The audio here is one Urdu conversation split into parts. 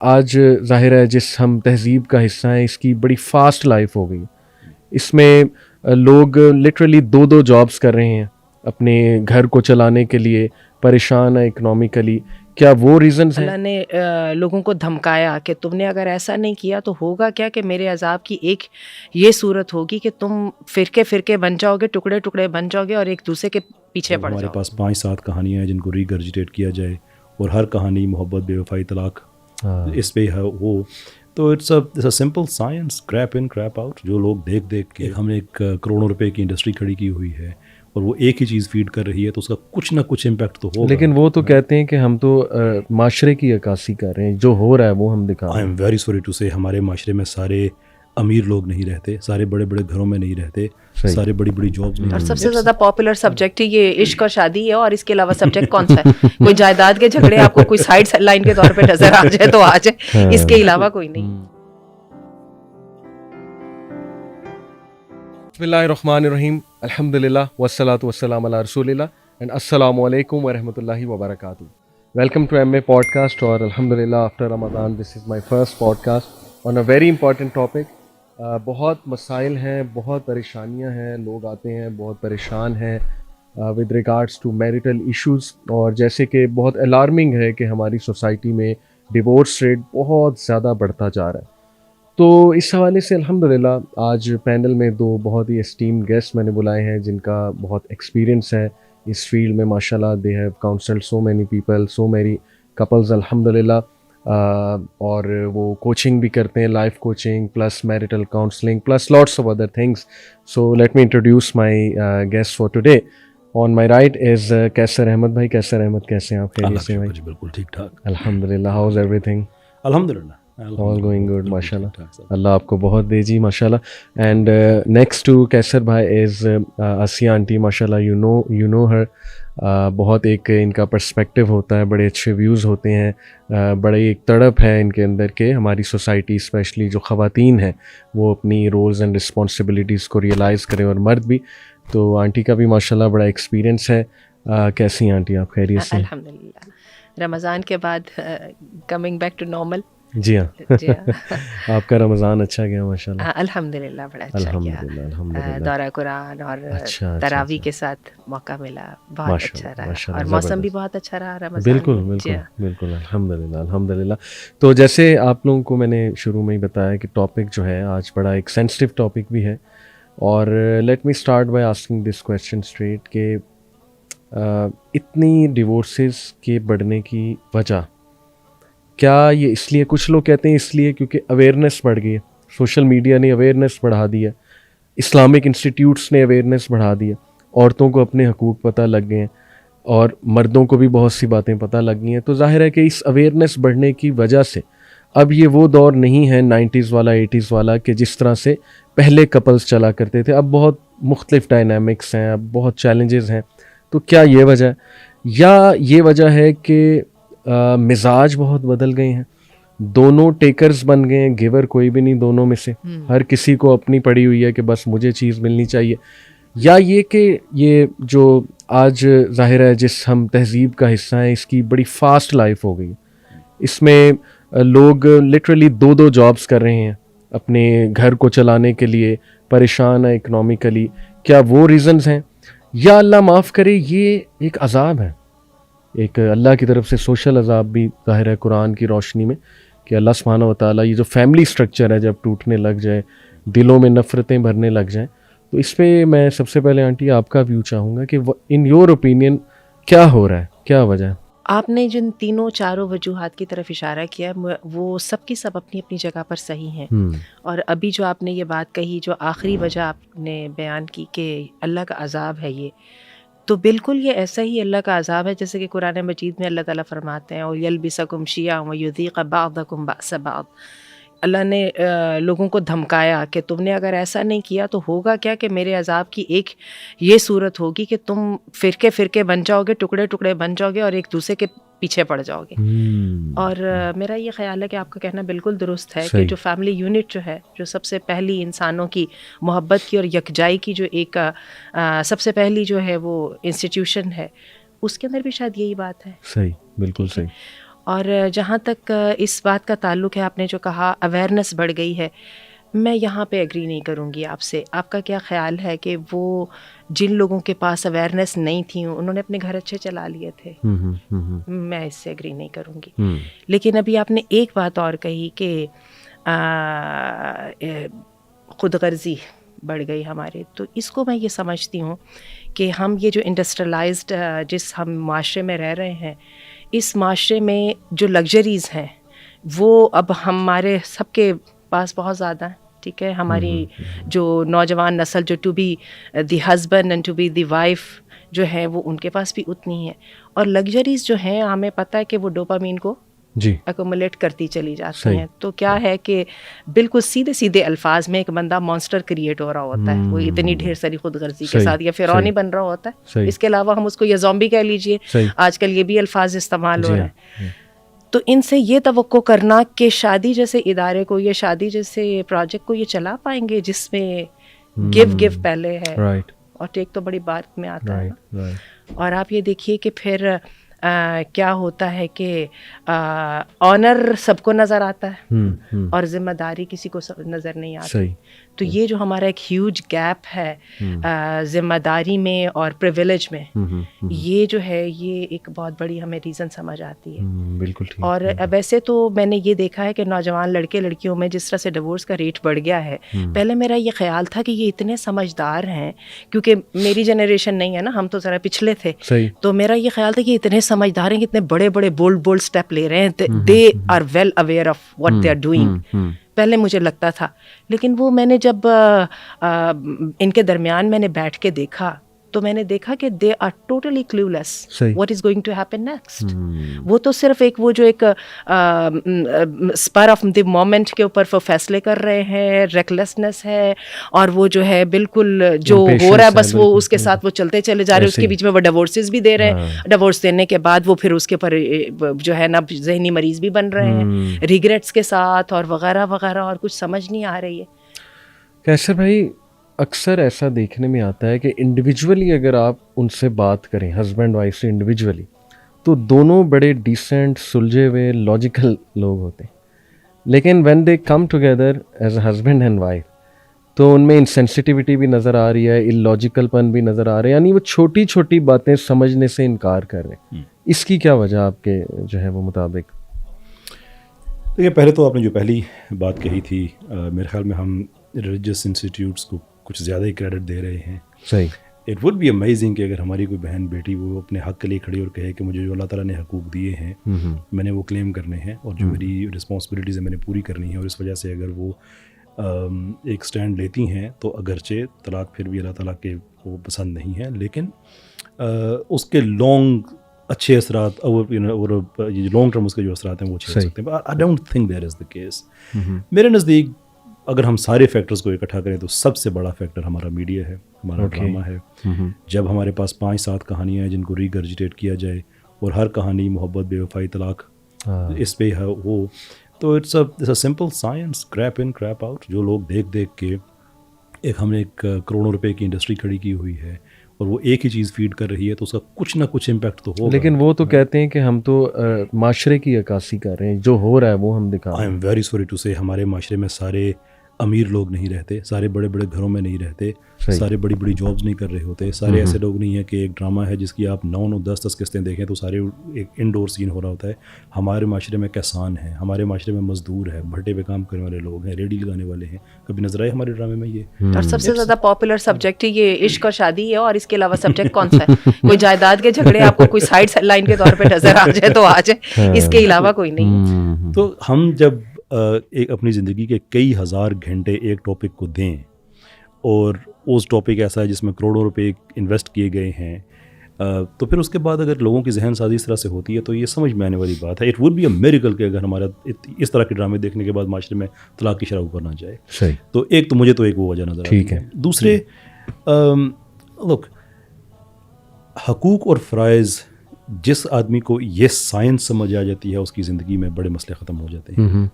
آج ظاہر ہے جس ہم تہذیب کا حصہ ہیں اس کی بڑی فاسٹ لائف ہو گئی. اس میں لوگ لٹرلی دو جابس کر رہے ہیں اپنے گھر کو چلانے کے لیے, پریشان ہیں اکنامکلی. کیا وہ ریزنز ہیں؟ اللہ نے لوگوں کو دھمکایا کہ تم نے اگر ایسا نہیں کیا تو ہوگا کیا کہ میرے عذاب کی ایک یہ صورت ہوگی کہ تم فرقے بن جاؤ گے, ٹکڑے بن جاؤ گے اور ایک دوسرے کے پیچھے پڑ ہمارے جاؤ. پاس 5-7 کہانیاں ہیں جن کو ریگرجیٹیٹ کیا جائے, اور ہر کہانی محبت, بے وفائی, طلاق اس پہ ہے وہ. تو it's a simple science, creep in creep out. جو لوگ دیکھ کے ہم نے ایک کروڑوں روپے کی انڈسٹری کھڑی کی ہوئی ہے اور وہ ایک ہی چیز فیڈ کر رہی ہے, تو اس کا کچھ نہ کچھ امپیکٹ تو ہوگا. لیکن وہ تو کہتے ہیں کہ ہم تو معاشرے کی عکاسی کر رہے ہیں, جو ہو رہا ہے وہ ہم دکھا رہے آئی ہیں. M very sorry to say ہمارے معاشرے میں سارے امیر لوگ نہیں رہتے, سارے بڑے بڑے گھروں میں نہیں رہتے, سارے بڑی بڑی جابس نہیں. اور سب سے زیادہ پاپولر سبجیکٹ ہی یہ عشق اور شادی ہے, اور اس کے علاوہ سبجیکٹ کون سا ہے؟ کوئی جائیداد کے جھگڑے آپ کو کوئی سائڈ لائن کے طور پہ نظر آ جائے تو آ جائے, اس کے علاوہ کوئی نہیں. بسم اللہ الرحمن الرحیم, الحمدللہ والصلاۃ والسلام علی رسول اللہ, اینڈ السلام علیکم ورحمۃ اللہ وبرکاتہ. Welcome to M A podcast, اور الحمدللہ after Ramzan this is my first podcast on a very important topic. بہت مسائل ہیں, بہت پریشانیاں ہیں, لوگ آتے ہیں بہت پریشان ہیں with regards to marital issues, اور جیسے کہ بہت الارمنگ ہے کہ ہماری سوسائٹی میں ڈیورس ریٹ بہت زیادہ بڑھتا جا رہا ہے. تو اس حوالے سے الحمدللہ آج پینل میں دو بہت ہی اسٹیم گیسٹ میں نے بلائے ہیں جن کا بہت ایکسپیرینس ہے اس فیلڈ میں. ماشاءاللہ they have counselled so many people, so many couples الحمدللہ, اور وہ کوچنگ بھی کرتے ہیں, life coaching plus marital counselling plus lots of other things. So let me introduce my guest for today. On my right is Qaiser Ahmed بھائی. کیسر احمد کیسے ہیں آپ؟ خیریت سے بھائی؟ بالکل ٹھیک ٹھاک الحمدللہ. How is every thing? الحمدللہ, آل گوئنگ گڈ ماشاء اللہ. اللہ آپ کو بہت دے جی ماشاء اللہ. اینڈ نیکسٹ ٹو کیسر بھائی از آسیہ آنٹی. ماشاء اللہ یو نو ہر. بہت ایک ان کا پرسپیکٹیو ہوتا ہے, بڑے اچھے ویوز ہوتے ہیں, بڑی ایک تڑپ ہے ان کے اندر کہ ہماری سوسائٹی اسپیشلی جو خواتین ہیں وہ اپنی رولز اینڈ رسپانسبلٹیز کو ریئلائز کریں, اور مرد بھی. تو آنٹی کا بھی ماشاء اللہ بڑا ایکسپیرینس ہے. کیسی ہیں آنٹی آپ؟ خیریت سے؟ الحمدللہ, رمضان کے بعد کمنگ بیک ٹو نارمل. جی ہاں. آپ کا رمضان اچھا گیا ماشاء اللہ؟ الحمدللہ بڑا اچھا گیا. دورہ قرآن اور تراویح کے ساتھ موقع ملا, بہت اچھا رہا, اور موسم بھی بہت اچھا رہا رمضان. بالکل الحمدللہ. تو جیسے آپ لوگوں کو میں نے شروع میں ہی بتایا کہ ٹاپک جو ہے آج بڑا ایک سینسٹیو ٹاپک بھی ہے, اور let me start by asking this question straight کہ اتنی ڈیورسز کے بڑھنے کی وجہ کیا یہ اس لیے؟ کچھ لوگ کہتے ہیں اس لیے کیونکہ اویئرنیس بڑھ گئی ہے, سوشل میڈیا نے اویئرنیس بڑھا دی ہے, اسلامک انسٹیٹیوٹس نے اویئرنیس بڑھا دی ہے, عورتوں کو اپنے حقوق پتہ لگ گئے ہیں, اور مردوں کو بھی بہت سی باتیں پتہ لگ گئی ہیں. تو ظاہر ہے کہ اس اویئرنیس بڑھنے کی وجہ سے اب یہ وہ دور نہیں ہے 90s والا 80s والا کہ جس طرح سے پہلے کپلز چلا کرتے تھے. اب بہت مختلف ڈائنامکس ہیں, اب بہت چیلنجز ہیں. تو کیا یہ وجہ ہے, یا یہ وجہ ہے کہ مزاج بہت بدل گئے ہیں, دونوں ٹیکرز بن گئے ہیں, گیور کوئی بھی نہیں دونوں میں سے, ہر کسی کو اپنی پڑی ہوئی ہے کہ بس مجھے چیز ملنی چاہیے, یا یہ کہ یہ جو آج ظاہر ہے جس ہم تہذیب کا حصہ ہیں اس کی بڑی فاسٹ لائف ہو گئی. اس میں لوگ لٹرلی دو جابس کر رہے ہیں اپنے گھر کو چلانے کے لیے, پریشان ہیں اکنامکلی. کیا وہ ریزنز ہیں, یا اللہ معاف کرے یہ ایک عذاب ہے, ایک اللہ کی طرف سے سوشل عذاب بھی ظاہر ہے قرآن کی روشنی میں, کہ اللہ سبحانہ و تعالیٰ یہ جو فیملی سٹرکچر ہے جب ٹوٹنے لگ جائے, دلوں میں نفرتیں بھرنے لگ جائیں. تو اس پہ میں سب سے پہلے آنٹی آپ کا ویو چاہوں گا کہ ان یور اوپینین کیا ہو رہا ہے, کیا وجہ ہے؟ آپ نے جن تینوں چاروں وجوہات کی طرف اشارہ کیا وہ سب کی سب اپنی اپنی جگہ پر صحیح ہیں. اور ابھی جو آپ نے یہ بات کہی, جو آخری وجہ آپ نے بیان کی کہ اللہ کا عذاب ہے, یہ تو بالکل یہ ایسا ہی اللہ کا عذاب ہے جیسے کہ قرآن مجید میں اللہ تعالیٰ فرماتے ہیں وَيَلْبِسَكُمْ شِيَعًا وَيُذِيقَ بَعْضَكُمْ بَأْسَ بَعْضٍ. اللہ نے لوگوں کو دھمکایا کہ تم نے اگر ایسا نہیں کیا تو ہوگا کیا کہ میرے عذاب کی ایک یہ صورت ہوگی کہ تم فرقے بن جاؤ گے, ٹکڑے بن جاؤ گے اور ایک دوسرے کے پیچھے پڑ جاؤ گے. اور میرا یہ خیال ہے کہ آپ کا کہنا بالکل درست ہے کہ جو فیملی یونٹ جو ہے, جو سب سے پہلی انسانوں کی محبت کی اور یکجائی کی جو ایک سب سے پہلی جو ہے وہ انسٹیٹیوشن ہے, اس کے اندر بھی شاید یہی بات ہے. صحیح, بالکل صحیح. اور جہاں تک اس بات کا تعلق ہے، آپ نے جو کہا اویئرنیس بڑھ گئی ہے، میں یہاں پہ ایگری نہیں کروں گی آپ سے. آپ کا کیا خیال ہے کہ وہ جن لوگوں کے پاس اویئرنیس نہیں تھی انہوں نے اپنے گھر اچھے چلا لیے تھے؟ میں اس سے ایگری نہیں کروں گی. لیکن ابھی آپ نے ایک بات اور کہی کہ خود غرضی بڑھ گئی ہمارے، تو اس کو میں یہ سمجھتی ہوں کہ ہم یہ جو انڈسٹریلائزڈ جس ہم معاشرے میں رہ رہے ہیں، اس معاشرے میں جو لگژریز ہیں وہ اب ہمارے سب کے پاس بہت زیادہ ہیں. ٹھیک ہے، ہماری جو نوجوان نسل جو to be the husband and to be the wife جو ہے وہ ان کے پاس بھی اتنی ہے. اور لگژریز جو ہیں ہمیں پتہ ہے کہ وہ ڈوپامین کو ایکومولیٹ کرتی چلی جاتی ہیں. تو کیا ہے کہ بالکل سیدھے سیدھے الفاظ میں ایک بندہ مانسٹر کریٹ ہو رہا ہوتا ہے، وہ اتنی ڈھیر ساری خود غرضی کے ساتھ، یا فرعون ہی بن رہا ہوتا ہے. اس کے علاوہ ہم اس کو یا زومبی کہہ لیجئے، آج کل یہ بھی الفاظ استعمال ہو رہے ہیں. تو ان سے یہ توقع کرنا کہ شادی جیسے ادارے کو یا شادی جیسے پروجیکٹ کو یہ چلا پائیں گے جس میں گیو پہلے ہے اور ٹیک تو بڑی بات میں آتا ہے. اور آپ یہ دیکھیے کہ پھر کیا ہوتا ہے کہ آنر سب کو نظر آتا ہے اور ذمہ داری کسی کو نظر نہیں آتی. تو یہ جو ہمارا ایک ہیوج گیپ ہے ذمہ داری میں اور پریویلیج میں، یہ جو ہے یہ ایک بہت بڑی ہمیں ریزن سمجھ آتی ہے. بالکل. اور ویسے تو میں نے یہ دیکھا ہے کہ نوجوان لڑکے لڑکیوں میں جس طرح سے ڈیورس کا ریٹ بڑھ گیا ہے، پہلے میرا یہ خیال تھا کہ یہ اتنے سمجھدار ہیں، کیونکہ میری جنریشن نہیں ہے نا، ہم تو ذرا پچھلے تھے، تو میرا یہ خیال تھا کہ اتنے سمجھدار ہیں، کتنے بڑے بڑے بولڈ اسٹیپ لے رہے ہیں، they are well aware of what they are doing. پہلے مجھے لگتا تھا، لیکن وہ میں نے جب ان کے درمیان میں نے بیٹھ کے دیکھا تو میں نے دیکھا کہ they are totally clueless what is going to happen next. وہ تو صرف ایک وہ جو ایک اسپر آف دی مومنٹ کے اوپر وہ فیصلے کر رہے ہیں، ریکلیسنس ہے، اور وہ جو ہے بالکل جو ہو رہا ہے بس وہ اس کے ساتھ وہ چلتے چلے جا رہے ہیں. اس کے بیچ میں وہ ڈیورسز بھی دے رہے ہیں، ڈیورس دینے کے بعد وہ پھر اس کے اوپر جو ہے نا ذہنی مریض بھی بن رہے ہیں ریگریٹس کے ساتھ اور وغیرہ وغیرہ، اور کچھ سمجھ نہیں آ رہی ہے. کیسر بھائی، اکثر ایسا دیکھنے میں آتا ہے کہ انڈیویجولی اگر آپ ان سے بات کریں، ہسبینڈ وائف سے انڈیویجولی، تو دونوں بڑے ڈیسنٹ، سلجھے ہوئے، لاجیکل لوگ ہوتے ہیں. لیکن when they come together as a husband and wife, تو ان میں انسینسٹیوٹی بھی نظر آ رہی ہے، اللاجیکل پن بھی نظر آ رہا ہے، یعنی وہ چھوٹی چھوٹی باتیں سمجھنے سے انکار کر رہے ہیں. اس کی کیا وجہ آپ کے جو ہے وہ مطابق؟ دیکھیے، پہلے تو آپ نے جو پہلی بات کہی تھی، میرے خیال میں ہم ریلیجیس انسٹیٹیوٹس کو کچھ زیادہ ہی کریڈٹ دے رہے ہیں. صحیح. اٹ وڈ بی امیزنگ کہ اگر ہماری کوئی بہن بیٹی وہ اپنے حق کے لیے کھڑی اور کہے کہ مجھے جو اللہ تعالیٰ نے حقوق دیے ہیں میں نے وہ کلیم کرنے ہیں، اور جو میری رسپانسبلٹیز ہیں میں نے پوری کرنی ہے، اور اس وجہ سے اگر وہ ایک سٹینڈ لیتی ہیں تو اگرچہ طلاق پھر بھی اللہ تعالیٰ کے وہ پسند نہیں ہے، لیکن اس کے لانگ اچھے اثرات اور لانگ ٹرم اس کے جو اثرات ہیں وہ اچھے ہو سکتے ہیں. I don't think that is the case. میرے نزدیک اگر ہم سارے فیکٹرز کو اکٹھا کریں تو سب سے بڑا فیکٹر ہمارا میڈیا ہے، ہمارا ڈرامہ ہے. جب ہمارے پاس 5-7 کہانیاں ہیں جن کو ریگرجیٹیٹ کیا جائے، اور ہر کہانی محبت، بے وفائی، طلاق اس پہ ہو، تو it's a simple science, creep in creep out. جو لوگ دیکھ کے ہم نے ایک کروڑوں روپے کی انڈسٹری کھڑی کی ہوئی ہے اور وہ ایک ہی چیز فیڈ کر رہی ہے، تو اس کا کچھ نہ کچھ امپیکٹ تو ہوگا. لیکن وہ تو کہتے ہیں کہ ہم تو معاشرے کی عکاسی کر رہے ہیں، جو ہو رہا ہے وہ ہم دکھا رہے ہیں. I am very sorry to say ہمارے معاشرے میں سارے امیر لوگ نہیں رہتے، سارے بڑے بڑے گھروں میں نہیں رہتے، سارے بڑی بڑی جابز نہیں کر رہے ہوتے، سارے ایسے لوگ نہیں ہیں کہ ایک ڈرامہ ہے جس کی آپ 9-10 قسطیں دیکھیں تو سارے ایک انڈور سین ہو رہا ہوتا ہے. ہمارے معاشرے میں کسان ہیں، ہمارے معاشرے میں مزدور ہیں، بھٹے پہ کام کرنے والے لوگ ہیں، ریڈی لگانے والے ہیں. کبھی نظر آئے ہمارے ڈرامے میں یہ؟ اور سب سے زیادہ پاپولر سبجیکٹ یہ عشق اور شادی ہے، اور اس کے علاوہ سبجیکٹ کون سا ہے؟ کوئی جائیداد کے جھگڑے آپ کو کوئی سائڈ لائن کے طور پہ نظر آ جائے تو آ جائے، اس کے علاوہ کوئی نہیں. تو ہم جب ایک اپنی زندگی کے کئی ہزار گھنٹے ایک ٹاپک کو دیں، اور اس ٹاپک ایسا ہے جس میں کروڑوں روپے انویسٹ کیے گئے ہیں، تو پھر اس کے بعد اگر لوگوں کی ذہن سازی اس طرح سے ہوتی ہے تو یہ سمجھ میں آنے والی بات ہے. It would be a miracle کہ اگر ہمارا اس طرح کے ڈرامے دیکھنے کے بعد معاشرے میں طلاق کی شرح اوپر نہ جائے. صحیح. تو ایک تو مجھے تو ایک وہ وجہ نظر آتی ہے. دوسرے، لوک، حقوق اور فرائض جس آدمی کو یہ سائنس سمجھ آ جاتی ہے اس کی زندگی میں بڑے مسئلے ختم ہو جاتے ہیں.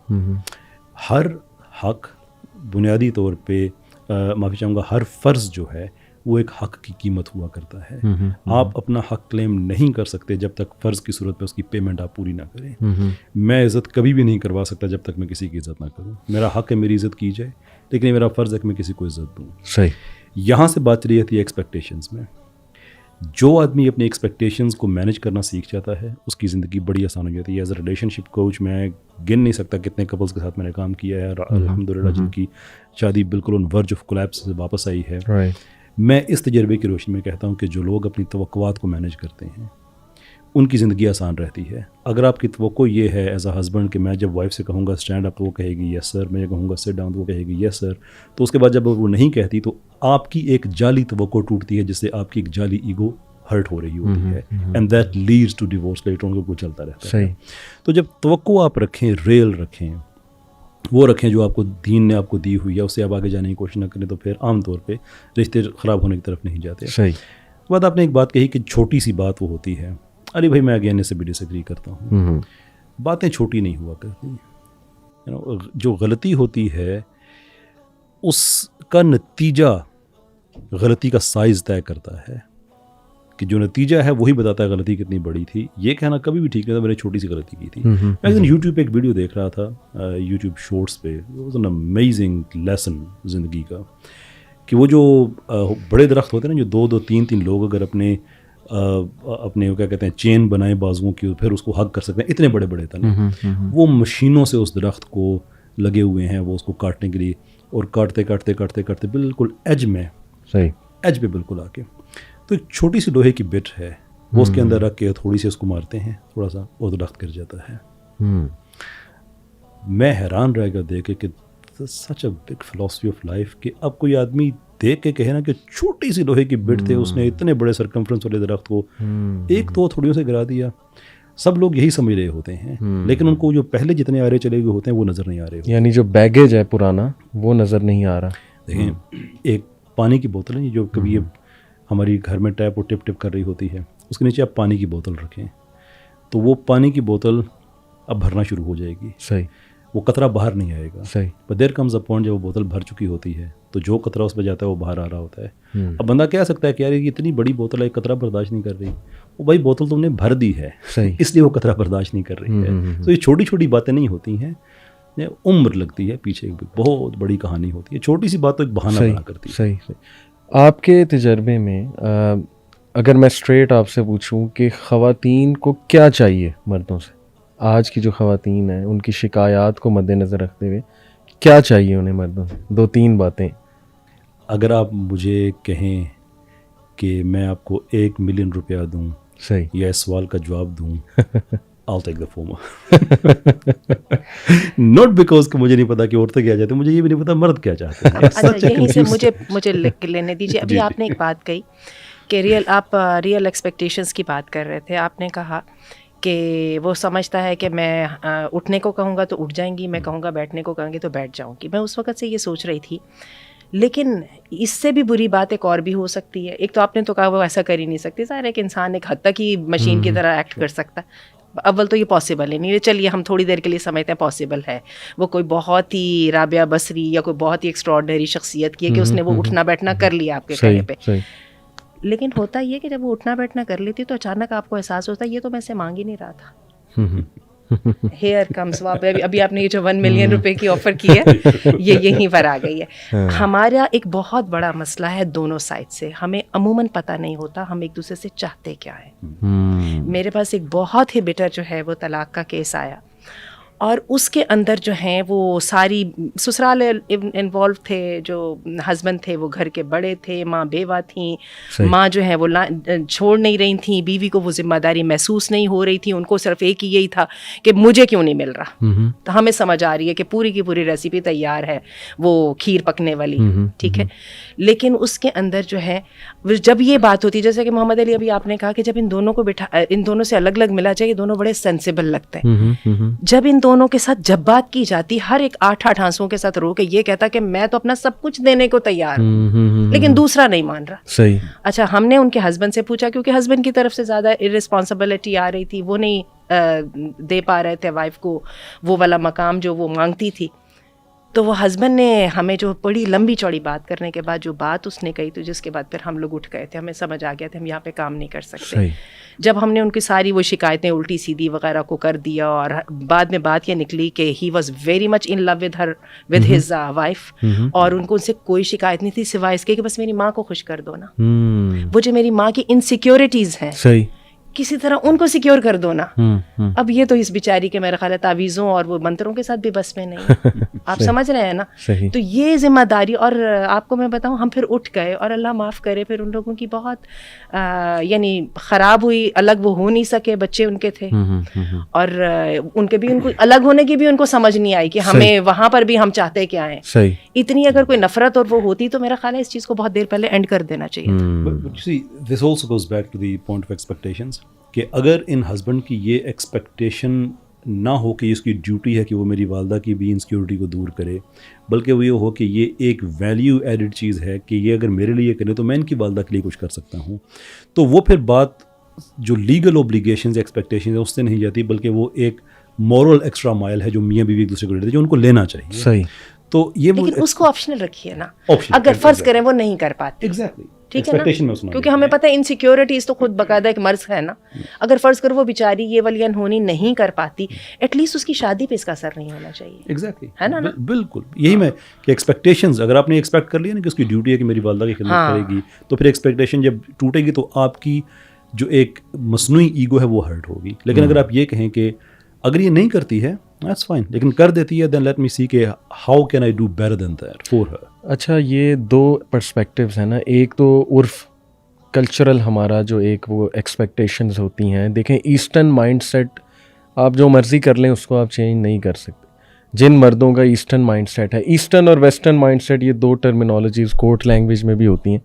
ہر حق بنیادی طور پہ، معافی چاہوں گا، ہر فرض جو ہے وہ ایک حق کی قیمت ہوا کرتا ہے. آپ اپنا حق کلیم نہیں کر سکتے جب تک فرض کی صورت میں اس کی پیمنٹ آپ پوری نہ کریں. میں عزت کبھی بھی نہیں کروا سکتا جب تک میں کسی کی عزت نہ کروں. میرا حق ہے میری عزت کی جائے، لیکن یہ میرا فرض ہے کہ میں کسی کو عزت دوں. صحیح. یہاں سے بات چلی جاتی ہے ایکسپیکٹیشنز میں. جو آدمی اپنی ایکسپیکٹیشنز کو مینیج کرنا سیکھ جاتا ہے اس کی زندگی بڑی آسان ہو جاتی ہے. As a relation ship coach میں گن نہیں سکتا کتنے کپلز کے ساتھ میں نے کام کیا ہے، الحمدللہ جن کی شادی بالکل ان ورج آف کولیپس سے واپس آئی ہے. میں اس تجربے کی روشنی میں کہتا ہوں کہ جو لوگ اپنی توقعات کو مینیج کرتے ہیں ان کی زندگی آسان رہتی ہے. اگر آپ کی توقع یہ ہے ایز اے ہسبینڈ کہ میں جب وائف سے کہوں گا اسٹینڈ اپ تو وہ کہے گی یس سر، میں کہوں گا سٹ ڈاؤن تو وہ کہے گی یس سر، تو اس کے بعد جب وہ نہیں کہتی تو آپ کی ایک جعلی توقع ٹوٹتی ہے جس سے آپ کی ایک جعلی ایگو ہرٹ ہو رہی ہوتی ہے، and that leads to divorce. Later ان کو چلتا رہتا ہے. تو جب توقع آپ رکھیں، ریل رکھیں، وہ رکھیں جو آپ کو دین نے آپ کو دی ہوئی ہے، اس سے آپ آگے جانے کی کوشش نہ کریں تو پھر عام طور پہ رشتے خراب ہونے کی طرف نہیں جاتے. صحیح. بعد آپ نے ایک بات کہی کہ چھوٹی سی بات وہ ہوتی ہے. علی بھائی میں اگین اس سے بھی ڈس ایگری کرتا ہوں. باتیں چھوٹی نہیں ہوا کرتی. جو غلطی ہوتی ہے اس کا نتیجہ غلطی کا سائز طے کرتا ہے، کہ جو نتیجہ ہے وہی بتاتا ہے غلطی کتنی بڑی تھی. یہ کہنا کبھی بھی ٹھیک نہیں تھا میں نے چھوٹی سی غلطی کی تھی. میں ایک دن یوٹیوب پہ ایک ویڈیو دیکھ رہا تھا، یوٹیوب شارٹس پہ، واز این امیزنگ لیسن زندگی کا، کہ وہ جو بڑے درخت ہوتے ہیں نا، جو دو دو تین تین لوگ اگر اپنے کیا کہتے ہیں چین بنائیں بازوؤں کی اور پھر اس کو ہگ کر سکتے ہیں، اتنے بڑے بڑے تھے، وہ مشینوں سے اس درخت کو لگے ہوئے ہیں وہ اس کو کاٹنے کے لیے، اور کاٹتے کاٹتے کاٹتے کاٹتے بالکل ایج میں، صحیح ایج پہ بالکل آ کے، تو ایک چھوٹی سی لوہے کی بٹ ہے وہ اس کے اندر رکھ کے تھوڑی سی اس کو مارتے ہیں تھوڑا سا، وہ درخت گر جاتا ہے. میں حیران رہ گیا دیکھ کے کہ such a big philosophy of life, کہ اب کوئی آدمی دیکھ کے کہے نا کہ چھوٹی سی لوہے کی بٹ تھے، اس نے اتنے بڑے سرکمفرنس والے درخت کو ایک دو تھوڑیوں سے گرا دیا. سب لوگ یہی سمجھ رہے ہوتے ہیں، لیکن ان کو جو پہلے جتنے آرے چلے ہوئے ہوتے ہیں وہ نظر نہیں آ رہے ہوتے. یعنی جو بیگیج ہے پرانا وہ نظر نہیں آ رہا. دیکھیں ایک پانی کی بوتل ہے جو کبھی ہماری گھر میں ٹیپ اور ٹپ ٹپ کر رہی ہوتی ہے، اس کے نیچے آپ پانی کی بوتل رکھیں تو وہ پانی کی بوتل اب بھرنا شروع ہو جائے گی. صحیح. وہ قطرہ باہر نہیں آئے گا. صحیح. But there comes a point جب وہ بوتل بھر چکی ہوتی ہے تو جو قطرہ اس پہ جاتا ہے وہ باہر آ رہا ہوتا ہے. اب بندہ کہہ سکتا ہے کہ یار یہ اتنی بڑی بوتل ہے، قطرہ برداشت نہیں کر رہی. وہ بھائی بوتل تم نے بھر دی ہے، اس لیے وہ قطرہ برداشت نہیں کر رہی ہے. تو یہ چھوٹی چھوٹی باتیں نہیں ہوتی ہیں، عمر لگتی ہے پیچھے، بہت بڑی کہانی ہوتی ہے. چھوٹی سی بات تو ایک بہانہ بنا کرتی ہے. صحیح. آپ کے تجربے میں اگر میں اسٹریٹ آپ سے پوچھوں کہ خواتین کو کیا چاہیے مردوں سے، آج کی جو خواتین ہیں ان کی شکایات کو مد نظر رکھتے ہوئے کیا چاہیے انہیں مردوں سے، دو تین باتیں. اگر آپ مجھے کہیں کہ میں آپ کو 1 ملین روپیہ دوں، صحیح، یا اس سوال کا جواب دوں، I'll take the former. Not because کہ مجھے نہیں پتا کہ عورتیں کیا چاہتے ہیں، مجھے یہ بھی نہیں پتا مرد کیا چاہتے ہیں. اچھا یہیں سے مجھے لینے دیجیے. ابھی آپ نے ایک بات کہی کہ ریئل ایکسپیکٹیشنس کی بات کر رہے تھے. آپ نے کہا کہ وہ سمجھتا ہے کہ میں اٹھنے کو کہوں گا تو اٹھ جائیں گی، میں کہوں گا بیٹھنے کو کہیں گے تو بیٹھ جاؤں گی. میں اس وقت سے یہ سوچ رہی تھی، لیکن اس سے بھی بری بات ایک اور بھی ہو سکتی ہے. ایک تو آپ نے تو کہا وہ ایسا کر ہی نہیں سکتی، ظاہر ہے کہ انسان ایک حد تک ہی مشین کی طرح ایکٹ کر سکتا ہے. اول تو یہ پاسبل ہی نہیں ہے. چلیے ہم تھوڑی دیر کے لیے سمجھتے ہیں پاسبل ہے، وہ کوئی بہت ہی رابعہ بصری یا کوئی بہت ہی ایکسٹراڈنری شخصیت کی ہے کہ اس نے وہ اٹھنا بیٹھنا کر لیا آپ کے کہنے پہ. لیکن ہوتا یہ کہ جب وہ اٹھنا بیٹھنا کر لیتی تو اچانک آپ کو احساس ہوتا ہے یہ تو میں سے مانگ ہی نہیں رہا تھا. ہیئر کمز ابھی آپ نے یہ جو 1 ملین روپے کی آفر کی ہے یہ یہیں پر آ گئی ہے. ہمارا ایک بہت بڑا مسئلہ ہے دونوں سائڈ سے. ہمیں عموماً پتہ نہیں ہوتا ہم ایک دوسرے سے چاہتے کیا ہے. میرے پاس ایک بہت ہی بیٹر جو ہے وہ طلاق کا کیس آیا، اور اس کے اندر جو ہیں وہ ساری سسرال انوالو تھے، جو ہسبینڈ تھے وہ گھر کے بڑے تھے، ماں بیوہ تھیں، ماں جو ہیں وہ چھوڑ نہیں رہی تھیں بیوی کو، وہ ذمہ داری محسوس نہیں ہو رہی تھی. ان کو صرف ایک ہی یہی تھا کہ مجھے کیوں نہیں مل رہا. تو ہمیں سمجھ آ رہی ہے کہ پوری کی پوری ریسیپی تیار ہے، وہ کھیر پکنے والی، ٹھیک ہے. لیکن اس کے اندر جو ہے جب یہ بات ہوتی ہے، جیسے کہ محمد علی ابھی آپ نے کہا کہ جب ان دونوں کو ان دونوں سے الگ الگ ملا جائے، یہ دونوں بڑے سینسیبل لگتے ہیں. جب ان دونوں کے ساتھ جب بات کی جاتی، ہر ایک 8 آنسوؤں کے ساتھ رو کے یہ کہتا کہ میں تو اپنا سب کچھ دینے کو تیار ہوں، لیکن دوسرا نہیں مان رہا. صحیح. اچھا ہم نے ان کے ہسبینڈ سے پوچھا، کیونکہ ہسبینڈ کی طرف سے زیادہ ارسپانسبلٹی آ رہی تھی، وہ نہیں دے پا رہے تھے وائف کو وہ والا مقام جو وہ مانگتی تھی. تو وہ ہسبینڈ نے ہمیں جو بڑی لمبی چوڑی بات کرنے کے بعد جو بات اس نے کہی تو جس کے بعد پھر ہم لوگ اٹھ گئے تھے, ہمیں سمجھ آ گیا تھا ہم یہاں پہ کام نہیں کر سکتے. جب ہم نے ان کی ساری وہ شکایتیں الٹی سیدھی وغیرہ کو کر دیا, اور بعد میں بات یہ نکلی کہ he was very much in love with his wife, اور ان کو ان سے کوئی شکایت نہیں تھی سوائے اس کے کہ بس میری ماں کو خوش کر دو نا. وہ جو میری ماں کی انسیکیورٹیز ہیں کسی طرح ان کو سیکیور کر دو نا. اب یہ تو اس بیچاری کے میرا خیال ہے تعویذوں اور وہ منتروں کے ساتھ بھی بس میں نہیں. آپ سمجھ رہے ہیں نا. تو یہ ذمہ داری, اور آپ کو میں بتاؤں ہم پھر اٹھ گئے, اور اللہ معاف کرے پھر ان لوگوں کی بہت یعنی خراب ہوئی. الگ وہ ہو نہیں سکے, بچے ان کے تھے, اور ان کے بھی ان کو الگ ہونے کی بھی ان کو سمجھ نہیں آئی کہ ہمیں وہاں پر بھی ہم چاہتے کیا ہیں. اتنی اگر کوئی نفرت اور وہ ہوتی تو میرا خیال ہے اس چیز کو بہت دیر پہلے اینڈ کر دینا چاہیے. This also goes back to the point of expectations, کہ اگر ان ہسبینڈ کی یہ ایکسپیکٹیشن نہ ہو کہ اس کی ڈیوٹی ہے کہ وہ میری والدہ کی بھی انسیکیورٹی کو دور کرے, بلکہ وہ یہ ہو کہ یہ ایک ویلیو ایڈڈ چیز ہے کہ یہ اگر میرے لیے کرے تو میں ان کی والدہ کے لیے کچھ کر سکتا ہوں, تو وہ پھر بات جو لیگل اوبلیگیشنز ایکسپیکٹیشنز ہیں اس سے نہیں جاتی, بلکہ وہ ایک مورل ایکسٹرا مائل ہے جو میاں بیوی ایک دوسرے کو لیتے ہیں, جو ان کو لینا چاہیے. صحیح. تو یہ لیکن اس کو آپشنل رکھیے نا, اگر فرض کریں وہ نہیں کر پاتے. ٹھیک ہے نا, کیونکہ ہمیں پتہ ہے انسیکیورٹیز تو خود باقاعدہ ایک مرض ہے نا. اگر فرض کرو وہ بیچاری یہ ولی انہونی نہیں کر پاتی, ایٹ لیسٹ اس کی شادی پہ اس کا اثر نہیں ہونا چاہیے. ایگزیکٹلی, ہے نا. بالکل یہی میں کہ ایکسپیکٹیشنز, اگر آپ نے ایکسپیکٹ کر لیا نا کہ اس کی ڈیوٹی ہے کہ میری والدہ کی خدمت کرے گی, تو پھر ایکسپیکٹیشن جب ٹوٹے گی تو آپ کی جو ایک مصنوعی ایگو ہے وہ ہرٹ ہوگی. لیکن اگر آپ یہ کہیں کہ اگر یہ نہیں کرتی ہے دیٹس فائن, لیکن کر دیتی ہے, دین لیٹ می سی کہ how can I do better than that for her. اچھا, یہ دو پرسپیکٹیوز ہیں نا. ایک تو عرف کلچرل ہمارا جو ایک وہ ایکسپیکٹیشنز ہوتی ہیں. دیکھیں ایسٹرن مائنڈ سیٹ آپ جو مرضی کر لیں اس کو آپ چینج نہیں کر سکتے. جن مردوں کا ایسٹرن مائنڈ سیٹ ہے, ایسٹرن اور ویسٹرن مائنڈ سیٹ یہ دو ٹرمینالوجیز کورٹ لینگویج میں بھی ہوتی ہیں.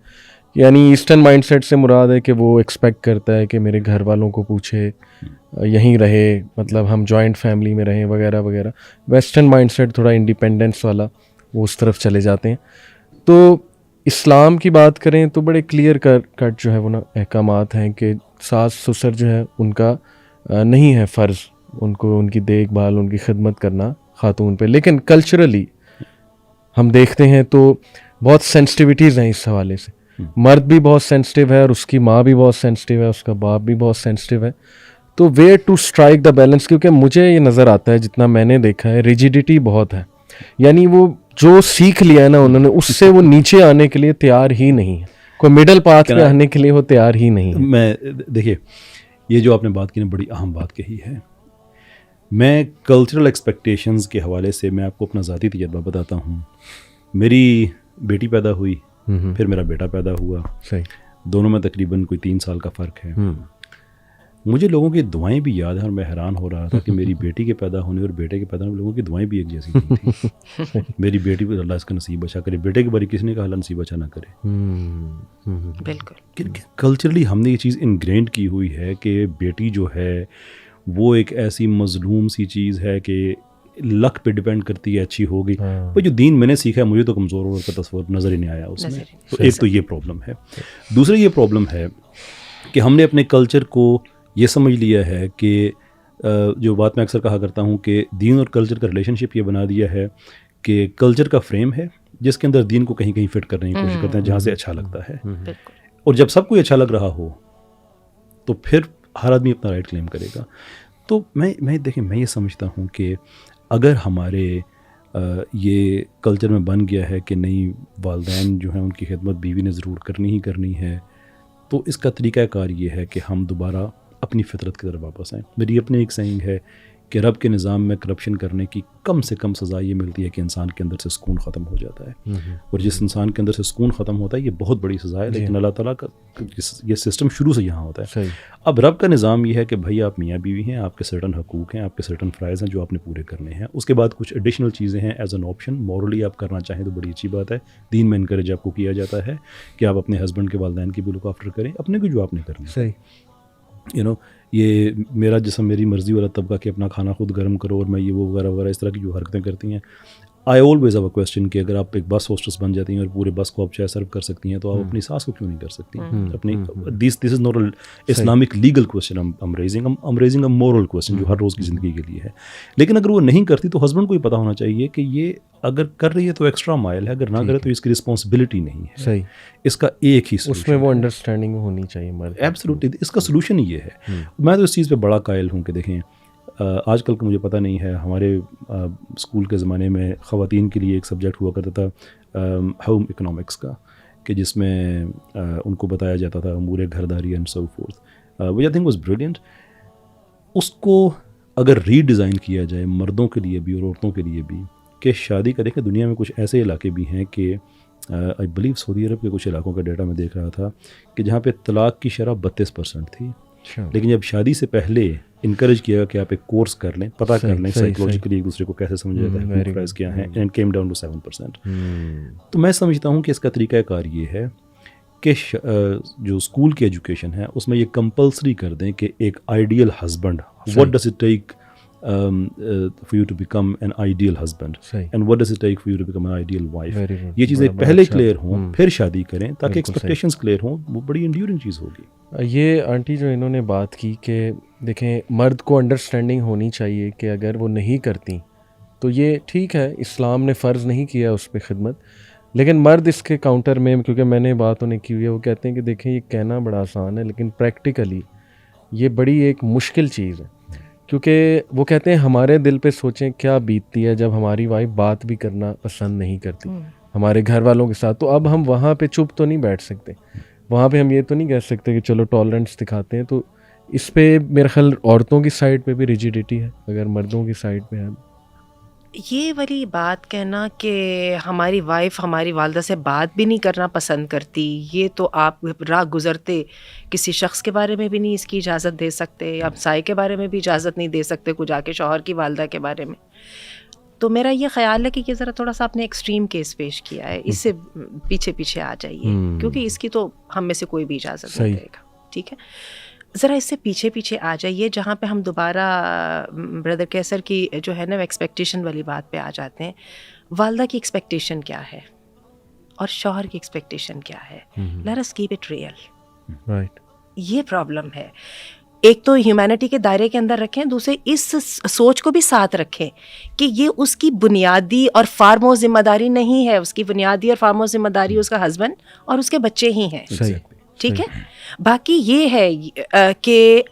یعنی ایسٹرن مائنڈ سیٹ سے مراد ہے کہ وہ ایکسپیکٹ کرتا ہے کہ میرے گھر والوں کو پوچھے, یہیں رہے, مطلب ہم جوائنٹ فیملی میں رہیں وغیرہ وغیرہ. ویسٹرن مائنڈ سیٹ تھوڑا انڈیپینڈنس والا, وہ اس طرف چلے جاتے ہیں. تو اسلام کی بات کریں تو بڑے کلیئر کٹ جو ہے وہ نا احکامات ہیں کہ ساس سسر جو ہے ان کا نہیں ہے فرض ان کو ان کی دیکھ بھال ان کی خدمت کرنا خاتون پہ. لیکن کلچرلی ہم دیکھتے ہیں تو بہت سینسٹیوٹیز ہیں اس حوالے سے. مرد بھی بہت سینسٹیو ہے, اور اس کی ماں بھی بہت سینسٹیو ہے, اس کا باپ بھی بہت سینسٹیو ہے. تو where to strike the balance, کیونکہ مجھے یہ نظر آتا ہے جتنا میں نے دیکھا ہے ریجیڈیٹی بہت ہے. یعنی وہ جو سیکھ لیا ہے نا انہوں نے, اس سے وہ نیچے آنے کے لیے تیار ہی نہیں ہے. کوئی مڈل پاتھ پہ آنے کے لیے وہ تیار ہی نہیں ہے. میں دیکھیے یہ جو آپ نے بات کی نا بڑی اہم بات کہی ہے. میں کلچرل ایکسپیکٹیشنز کے حوالے سے میں آپ کو اپنا ذاتی تجربہ بتاتا ہوں. میری بیٹی پیدا ہوئی, پھر میرا بیٹا پیدا ہوا. صحیح. دونوں میں تقریباً کوئی 3 سال کا فرق ہے. مجھے لوگوں کی دعائیں بھی یاد ہیں, اور میں حیران ہو رہا تھا کہ میری بیٹی کے پیدا ہونے اور بیٹے کے پیدا ہونے لوگوں کی دعائیں بھی ایک جیسی نہیں تھیں. میری بیٹی پر اللہ اس کا نصیب اچھا کرے, بیٹے کے بارے کسی نے کہا اللہ نصیب اچھا نہ کرے. بالکل. کلچرلی ہم نے یہ چیز انگرینڈ کی ہوئی ہے کہ بیٹی جو ہے وہ ایک ایسی مظلوم سی چیز ہے کہ لک پہ ڈپینڈ کرتی ہے, اچھی ہوگی. جو دین میں نے سیکھا ہے مجھے تو کمزور اور کا تصور نظر ہی نہیں آیا اس میں. تو ایک تو یہ پرابلم ہے. دوسرا یہ پرابلم ہے کہ ہم نے اپنے کلچر کو یہ سمجھ لیا ہے کہ جو بات میں اکثر کہا کرتا ہوں کہ دین اور کلچر کا ریلیشن شپ یہ بنا دیا ہے کہ کلچر کا فریم ہے جس کے اندر دین کو کہیں کہیں فٹ کرنے کی کوشش کرتے ہیں جہاں سے اچھا لگتا ہے. اور جب سب کو اچھا لگ رہا ہو تو پھر ہر آدمی اپنا رائٹ کلیم کرے گا. تو میں دیکھیں میں یہ سمجھتا ہوں کہ اگر ہمارے یہ کلچر میں بن گیا ہے کہ نہیں والدین جو ہیں ان کی خدمت بیوی نے ضرور کرنی ہی کرنی ہے, تو اس کا طریقہ کار یہ ہے کہ ہم دوبارہ اپنی فطرت کی طرف واپس آئیں. میری اپنی ایک سینگ ہے کہ رب کے نظام میں کرپشن کرنے کی کم سے کم سزا یہ ملتی ہے کہ انسان کے اندر سے سکون ختم ہو جاتا ہے. اور جس انسان کے اندر سے سکون ختم ہوتا ہے یہ بہت بڑی سزا ہے, لیکن اللہ تعالیٰ کا یہ سسٹم شروع سے یہاں ہوتا ہے. اب رب کا نظام یہ ہے کہ بھائی آپ میاں بیوی ہیں, آپ کے سرٹن حقوق ہیں, آپ کے سرٹن فرائض ہیں جو آپ نے پورے کرنے ہیں. اس کے بعد کچھ ایڈیشنل چیزیں ہیں ایز این آپشن, مورلی آپ کرنا چاہیں تو بڑی اچھی بات ہے. دین میں انکریج آپ کو کیا جاتا ہے کہ آپ اپنے ہسبینڈ کے والدین کی بھی لک آفٹر کریں, اپنے کو جو آپ نے کرنا. صحیح. یہ میرا جسم میری مرضی والا طبقہ کہ اپنا کھانا خود گرم کرو اور میں یہ وہ وغیرہ وغیرہ اس طرح کی جو حرکتیں کرتی ہیں, I always have a question کہ اگر آپ ایک بس ہوسٹس بن جاتی ہیں اور پورے بس کو آپ چائے سرو کر سکتی ہیں تو آپ اپنی ساس کو کیوں نہیں کر سکتی اپنی this is not Islamic legal question I'm raising a moral question جو ہر روز کی زندگی کے لیے ہے. لیکن اگر وہ نہیں کرتی تو ہسبینڈ کو یہ پتہ ہونا چاہیے کہ یہ اگر کر رہی ہے تو ایکسٹرا مائل ہے, اگر نہ کرے تو اس کی رسپانسبلٹی نہیں ہے. صحیح, اس کا ایک ہی اس میں وہ انڈرسٹینڈنگ ہونی چاہیے مرد. ایبسلیوٹلی, اس کا سلوشن یہ ہے. میں تو اس چیز پہ بڑا قائل ہوں کہ دیکھیں آج کل کا مجھے پتہ نہیں ہے, ہمارے اسکول کے زمانے میں خواتین کے لیے ایک سبجیکٹ ہوا کرتا تھا ہوم اکنامکس کا, کہ جس میں ان کو بتایا جاتا تھا امور گھرداری and so forth, which I think was brilliant. اس کو اگر ری ڈیزائن کیا جائے مردوں کے لیے بھی اور عورتوں کے لیے بھی, کہ شادی کرے, کہ دنیا میں کچھ ایسے علاقے بھی ہیں کہ آئی بلیو سعودی عرب کے کچھ علاقوں کا ڈیٹا میں دیکھ رہا تھا کہ جہاں پہ طلاق کی شرح 32% تھی, لیکن جب شادی سے پہلے انکریج کیا گیا کہ آپ ایک کورس کر لیں, پتہ کر لیں سائیکولوجیکلی ایک دوسرے کو کیسے سمجھا جاتا ہے, پرائز کیا ہیں, اینڈ کیم ڈاؤن ٹو 7%. تو میں سمجھتا ہوں کہ اس کا طریقہ کار یہ ہے کہ جو اسکول کی ایجوکیشن ہے اس میں یہ کمپلسری کر دیں کہ ایک ideal husband, what does it take for you to become an ideal husband and what does it take for you to become an ideal wife. یہ چیزیں پہلے کلیئر ہوں پھر شادی کریں تاکہ ایکسپیکٹیشنز کلیئر ہوں, وہ بڑی انڈیورنگ چیز ہوگی. یہ آنٹی جو انہوں نے بات کی کہ دیکھیں مرد کو انڈرسٹینڈنگ ہونی چاہیے کہ اگر وہ نہیں کرتی تو یہ ٹھیک ہے, اسلام نے فرض نہیں کیا اس پہ خدمت, لیکن مرد اس کے کاؤنٹر میں, کیونکہ میں نے بات انہیں کی ہوئی ہے, وہ کہتے ہیں کہ دیکھیں یہ کہنا بڑا آسان ہے لیکن پریکٹیکلی یہ بڑی ایک مشکل چیز ہے, کیونکہ وہ کہتے ہیں ہمارے دل پہ سوچیں کیا بیتتی ہے جب ہماری وائف بات بھی کرنا پسند نہیں کرتی ہمارے گھر والوں کے ساتھ. تو اب ہم وہاں پہ چپ تو نہیں بیٹھ سکتے, وہاں پہ ہم یہ تو نہیں کہہ سکتے کہ چلو ٹالرنس دکھاتے ہیں. تو اس پہ میرا خیال عورتوں کی سائڈ پہ بھی ریجیڈیٹی ہے اگر مردوں کی سائڈ پہ ہے. یہ والی بات کہنا کہ ہماری وائف ہماری والدہ سے بات بھی نہیں کرنا پسند کرتی, یہ تو آپ راہ گزرتے کسی شخص کے بارے میں بھی نہیں اس کی اجازت دے سکتے, آپ سائے کے بارے میں بھی اجازت نہیں دے سکتے, کچھ آ کے شوہر کی والدہ کے بارے میں. تو میرا یہ خیال ہے کہ یہ ذرا تھوڑا سا آپ نے ایکسٹریم کیس پیش کیا ہے, اس سے پیچھے آ جائیے, کیونکہ اس کی تو ہم میں سے کوئی بھی اجازت نہیں دے گا. ٹھیک ہے, ذرا اس سے پیچھے آ جائیے جہاں پہ ہم دوبارہ بردر کیسر کی جو ہے نا ایکسپیکٹیشن والی بات پہ آ جاتے ہیں. والدہ کی ایکسپیکٹیشن کیا ہے اور شوہر کی ایکسپیکٹیشن کیا ہے, let us keep it real. Right, یہ پرابلم ہے. ایک تو ہیومینٹی کے دائرے کے اندر رکھیں, دوسرے اس سوچ کو بھی ساتھ رکھیں کہ یہ اس کی بنیادی اور فارموسٹ ذمہ داری نہیں ہے. اس کی بنیادی اور فارموسٹ ذمہ داری اس کا ہسبینڈ اور اس کے بچے ہی ہیں. ٹھیک ہے, باقی یہ ہے کہ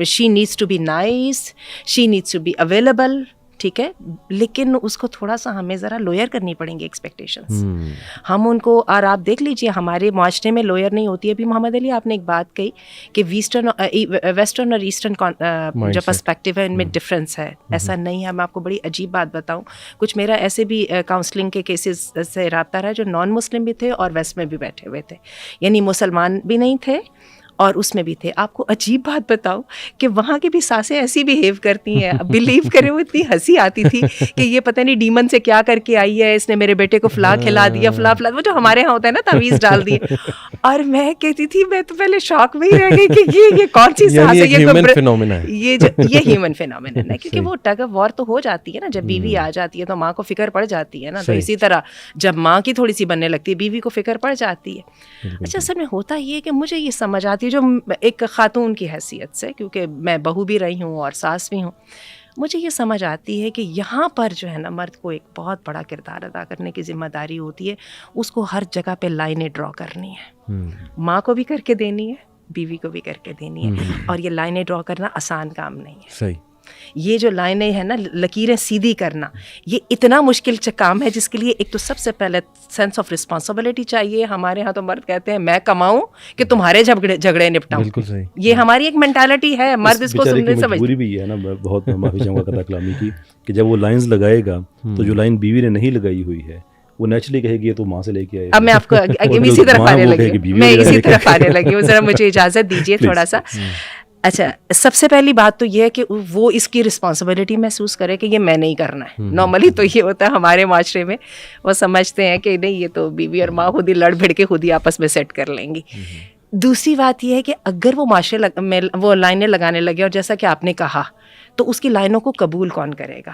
she needs to be nice, she needs to be available. ٹھیک ہے, لیکن اس کو تھوڑا سا ہمیں ذرا لوئر کرنی پڑیں گی ایکسپیکٹیشنس. ہم ان کو, اور آپ دیکھ لیجئے ہمارے معاشرے میں لوئر نہیں ہوتی ہے. ابھی محمد علی آپ نے ایک بات کہی کہ ویسٹرن اور ایسٹرن جو پرسپیکٹیو ہے ان میں ڈفرینس ہے. ایسا نہیں ہے. میں آپ کو بڑی عجیب بات بتاؤں, کچھ میرا ایسے بھی کاؤنسلنگ کے کیسز سے رابطہ رہا جو نان مسلم بھی تھے اور ویسٹ میں بھی بیٹھے ہوئے تھے, یعنی مسلمان بھی نہیں تھے اور اس میں بھی تھے. آپ کو عجیب بات بتاؤں کہ وہاں کی بھی ساسیں ایسی بیہیو کرتی ہیں, بلیو کرے وہ اتنی ہنسی آتی تھی کہ یہ پتہ نہیں ڈیمن سے کیا کر کے آئی ہے, اس نے میرے بیٹے کو فلاں کھلا دیا, فلاں وہ جو ہمارے ہاں ہوتا ہے نا تعویذ ڈال دیے. اور میں کہتی تھی, میں تو پہلے شوق میں ہی رہ گئی کہ یہ کون سی ساس ہے, یہ ہیومن فینومینن ہے. کیونکہ وہ ٹگ آف وار تو ہو جاتی ہے نا, جب بیوی آ جاتی ہے تو ماں کو فکر پڑ جاتی ہے نا. تو اسی طرح جب ماں کی تھوڑی سی بننے لگتی ہے بیوی کو فکر پڑ جاتی ہے. اچھا, اصل میں ہوتا یہ کہ مجھے یہ سمجھ آتی ہے جو ایک خاتون کی حیثیت سے, کیونکہ میں بہو بھی رہی ہوں اور ساس بھی ہوں, مجھے یہ سمجھ آتی ہے کہ یہاں پر جو ہے نا مرد کو ایک بہت بڑا کردار ادا کرنے کی ذمہ داری ہوتی ہے. اس کو ہر جگہ پہ لائنیں ڈرا کرنی ہے, ماں کو بھی کر کے دینی ہے, بیوی کو بھی کر کے دینی ہے. اور یہ لائنیں ڈرا کرنا آسان کام نہیں ہے. صحیح, یہ جو لائنیں ہیں نا, لکیریں سیدھی کرنا, یہ اتنا مشکل کام ہے جس کے لیے ایک تو سب سے پہلے سینس آف رسپانسبلٹی چاہیے. ہمارے ہاں تو مرد کہتے ہیں میں کماؤں کہ تمہارے جھگڑے نپٹاؤں. بالکل صحیح, یہ ہماری ایک مینٹالٹی ہے, مرد اس کو سننے سمجھتے. مجبوری بھی ہے نا, بہت معافی چاہوں گا قطع کلامی کی, کہ جب وہ لائنز لگائے گا تو جو لائن بیوی نے نہیں لگائی ہوئی ہے وہ نیچرلی کہے گی یہ تو ماں سے لے کے آئے. اب میں آپ کو اسی طرف آنے لگی ہوں, ذرا مجھے اجازت دیجیے تھوڑا سا. اچھا, سب سے پہلی بات تو یہ ہے کہ وہ اس کی رسپانسبلٹی محسوس کرے کہ یہ میں نہیں کرنا ہے. نارملی تو یہ ہوتا ہے ہمارے معاشرے میں, وہ سمجھتے ہیں کہ نہیں یہ تو بیوی اور ماں خود ہی لڑ بھڑ کے خود ہی آپس میں سیٹ کر لیں گی. دوسری بات یہ ہے کہ اگر وہ معاشرے میں وہ لائنیں لگانے لگے, اور جیسا کہ آپ نے کہا, تو اس کی لائنوں کو قبول کون کرے گا؟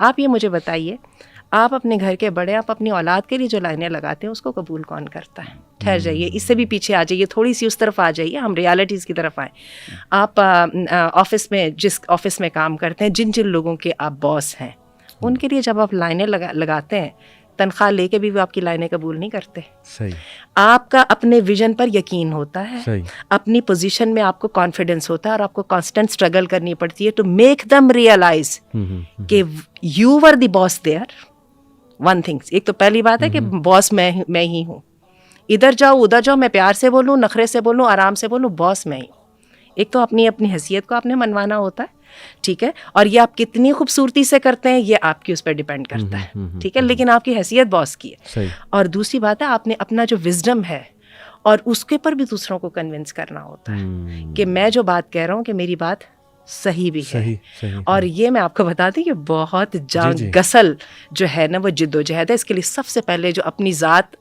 آپ یہ مجھے بتائیے, آپ اپنے گھر کے بڑے, آپ اپنی اولاد کے لیے جو لائنیں لگاتے ہیں اس کو قبول کون کرتا ہے؟ ٹھہر جائیے, اس سے بھی پیچھے آ جائیے, تھوڑی سی اس طرف آ جائیے, ہم ریالٹیز کی طرف آئیں. آپ آفس میں, جس آفس میں کام کرتے ہیں, جن لوگوں کے آپ باس ہیں, ان کے لیے جب آپ لائنیں لگاتے ہیں, تنخواہ لے کے بھی وہ آپ کی لائنیں قبول نہیں کرتے. صحیح. آپ کا اپنے ویژن پر یقین ہوتا ہے, صحیح. اپنی پوزیشن میں آپ کو کانفیڈنس ہوتا ہے, اور آپ کو کانسٹنٹ اسٹرگل کرنی پڑتی ہے to make them realise that you were the boss there. One things, ایک تو پہلی بات ہے کہ باس میں ہی ہوں, ادھر جاؤ ادھر جاؤ, میں پیار سے بولوں, نخرے سے بولوں, آرام سے بولوں, باس میں ہی. ایک تو اپنی حیثیت کو آپ نے منوانا ہوتا ہے, ٹھیک ہے, اور یہ آپ کتنی خوبصورتی سے کرتے ہیں یہ آپ کی اس پہ ڈیپینڈ کرتا ہے, ٹھیک ہے, لیکن آپ کی حیثیت باس کی ہے. اور دوسری بات ہے, آپ نے اپنا جو وزڈم ہے اور اس کے پر بھی دوسروں کو کنونس کرنا ہوتا ہے کہ میں جو بات کہہ رہا ہوں کہ میری بات صحیح بھی ہے. اور یہ میں آپ کو بتا دیں کہ بہت جان گسل جو ہے نا وہ جد و جہد ہے. اس کے لیے سب سے پہلے جو اپنی ذات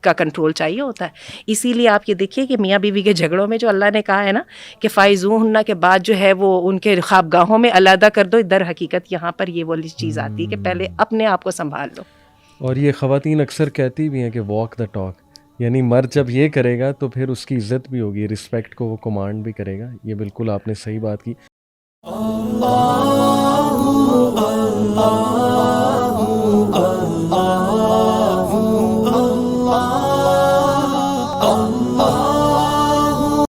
کا کنٹرول چاہیے ہوتا ہے. اسی لیے آپ یہ دیکھیے کہ میاں بیوی کے جھگڑوں میں جو اللہ نے کہا ہے نا کہ فائزوہن کے بعد جو ہے وہ ان کے خوابگاہوں میں علیحدہ کر دو, در حقیقت یہاں پر یہ والی چیز آتی ہے کہ پہلے اپنے آپ کو سنبھال لو. اور یہ خواتین اکثر کہتی بھی ہیں کہ واک دا ٹاک, یعنی مرد جب یہ کرے گا تو پھر اس کی عزت بھی ہوگی, رسپیکٹ کو وہ کمانڈ بھی کرے گا. یہ بالکل آپ نے صحیح بات کی.